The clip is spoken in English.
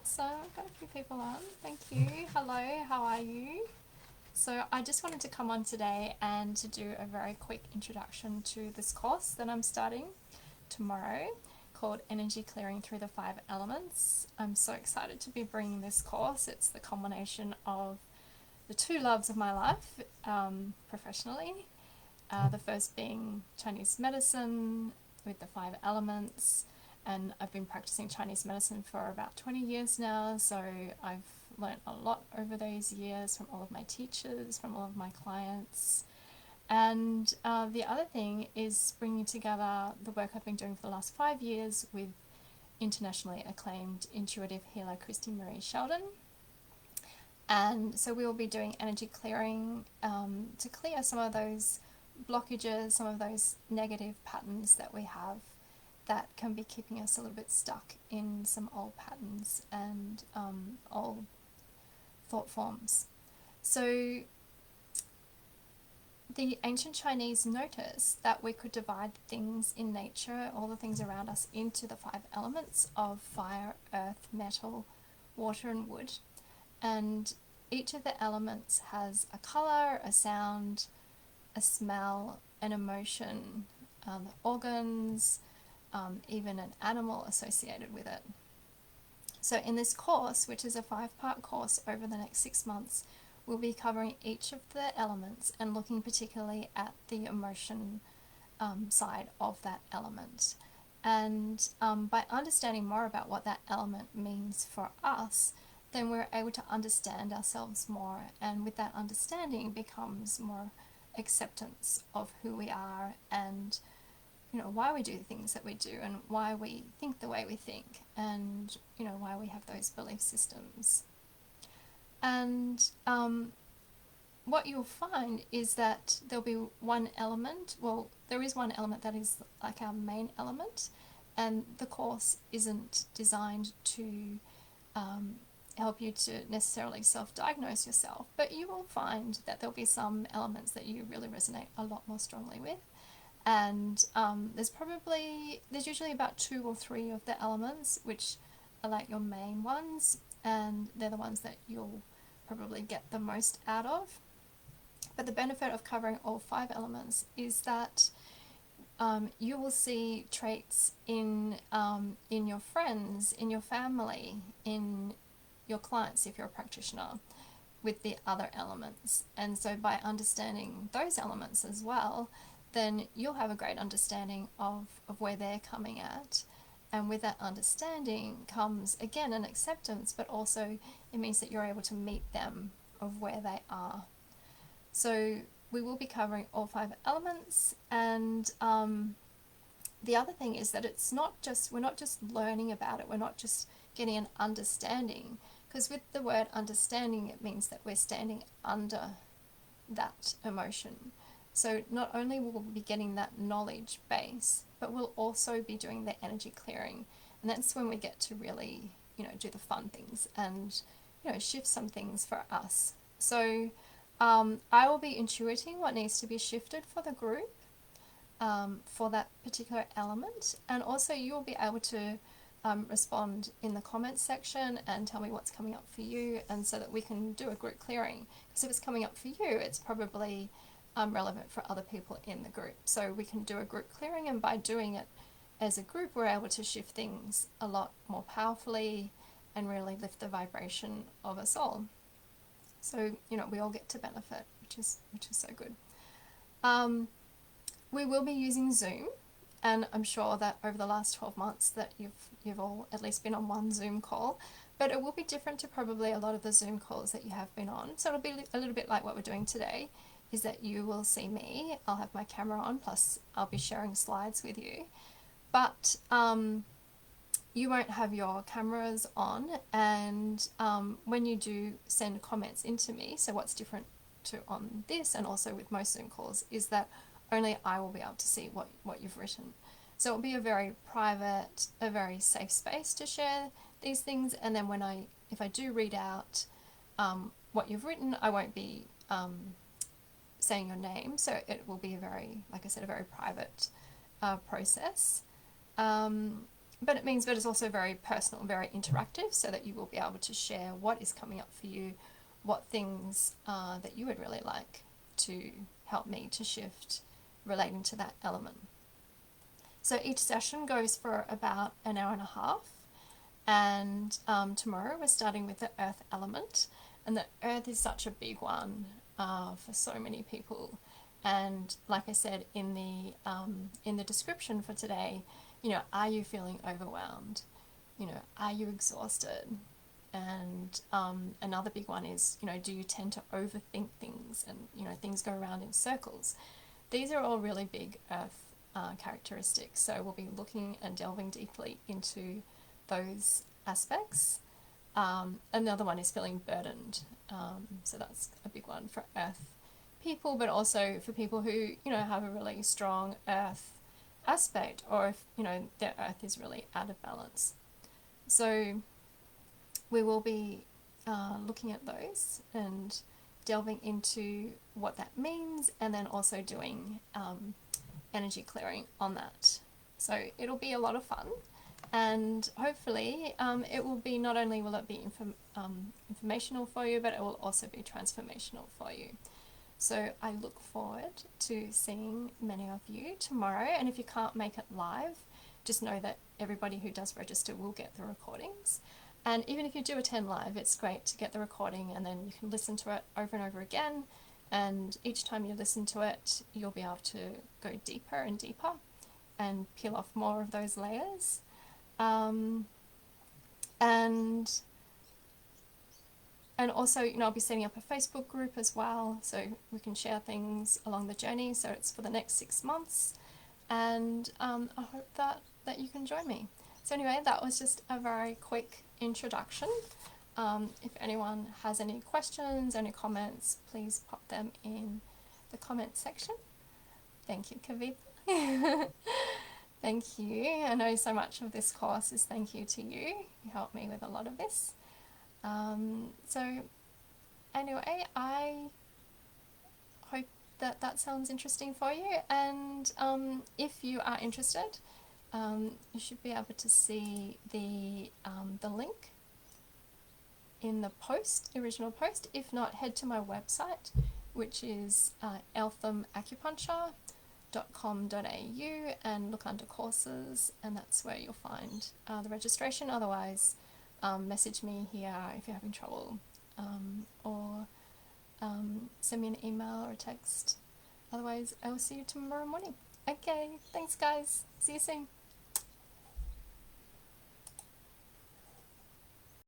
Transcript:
So I've got a few people on. Thank you. Hello, how are you? So I just wanted to come on today and to do a very quick introduction to this course that I'm starting tomorrow called Energy Clearing Through the Five Elements. I'm so excited to be bringing this course. It's the combination of the two loves of my life professionally. The first being Chinese medicine with the five elements, and I've been practicing Chinese medicine for about 20 years now, so I've learned a lot over those years from all of my teachers, from all of my clients. And the other thing is bringing together the work I've been doing for the last 5 years with internationally acclaimed intuitive healer Christy Marie Sheldon. And so we will be doing energy clearing to clear some of those blockages, some of those negative patterns that we have that can be keeping us a little bit stuck in some old patterns and old thought forms. So the ancient Chinese noticed that we could divide things in nature, all the things around us, into the five elements of fire, earth, metal, water and wood. And each of the elements has a color, a sound, a smell, an emotion, organs, even an animal associated with it. So in this course, which is a 5-part course over the next 6 months, we'll be covering each of the elements and looking particularly at the emotion side of that element. And by understanding more about what that element means for us, then we're able to understand ourselves more, and with that understanding becomes more acceptance of who we are and why we do the things that we do and why we think the way we think and why we have those belief systems. And what you'll find is that there'll be one element, well, there is one element that is like our main element, and the course isn't designed to help you to necessarily self-diagnose yourself, but you will find that there'll be some elements that you really resonate a lot more strongly with. And there's usually about 2 or 3 of the elements which are like your main ones, and they're the ones that you'll probably get the most out of. But the benefit of covering all 5 elements is that you will see traits in your friends, in your family, in your clients if you're a practitioner, with the other elements. And so by understanding those elements as well, then you'll have a great understanding of where they're coming at. And with that understanding comes, again, an acceptance, but also it means that you're able to meet them of where they are. So we will be covering all 5 elements, and the other thing is that we're not just learning about it, we're not just getting an understanding, because with the word understanding, it means that we're standing under that emotion. So not only will we be getting that knowledge base, but we'll also be doing the energy clearing. And that's when we get to really, do the fun things and, shift some things for us. So I will be intuiting what needs to be shifted for the group for that particular element. And also you will be able to respond in the comments section and tell me what's coming up for you, and so that we can do a group clearing. Because if it's coming up for you, it's probably relevant for other people in the group. So we can do a group clearing, and by doing it as a group, we're able to shift things a lot more powerfully and really lift the vibration of us all. So, we all get to benefit, which is so good. We will be using Zoom, and I'm sure that over the last 12 months that you've all at least been on one Zoom call, but it will be different to probably a lot of the Zoom calls that you have been on. So it'll be a little bit like what we're doing today, is that you will see me, I'll have my camera on, plus I'll be sharing slides with you. But you won't have your cameras on, and when you do send comments into me, so what's different on this and also with most Zoom calls is that only I will be able to see what you've written. So it'll be a very private, a very safe space to share these things, and then if I do read out what you've written, I won't be saying your name, so it will be a very, like I said, a very private process. but it means that it's also very personal, very interactive, so that you will be able to share what is coming up for you, what things that you would really like to help me to shift relating to that element. So each session goes for about an hour and a half, and tomorrow we're starting with the earth element, and the earth is such a big one for so many people. And like I said in the description for today, you know, are you feeling overwhelmed? You know, are you exhausted? And another big one is, you know, do you tend to overthink things, and you know, things go around in circles? These are all really big earth characteristics, so we'll be looking and delving deeply into those aspects. Another one is feeling burdened, so that's a big one for earth people, but also for people who, you know, have a really strong earth aspect, or if, you know, their earth is really out of balance. So we will be looking at those and delving into what that means, and then also doing energy clearing on that. So it'll be a lot of fun, and hopefully it will be, not only will it be informational for you, but it will also be transformational for you. So I look forward to seeing many of you tomorrow, and if you can't make it live, just know that everybody who does register will get the recordings. And even if you do attend live, it's great to get the recording, and then you can listen to it over and over again, and each time you listen to it, you'll be able to go deeper and deeper and peel off more of those layers. And also, you know, I'll be setting up a Facebook group as well, so we can share things along the journey. So it's for the next 6 months, and I hope that you can join me. So anyway, that was just a very quick introduction. If anyone has any questions, any comments, please pop them in the comment section. Thank you, Kavita. Thank you. I know so much of this course is thank you to you. You helped me with a lot of this. So anyway, I hope that that sounds interesting for you, and if you are interested, you should be able to see the link in the post, original post. If not, head to my website, which is elthamacupuncture.com.au, and look under courses, and that's where you'll find the registration. Otherwise, message me here if you're having trouble, or send me an email or a text. Otherwise, I will see you tomorrow morning. Okay, thanks guys. See you soon.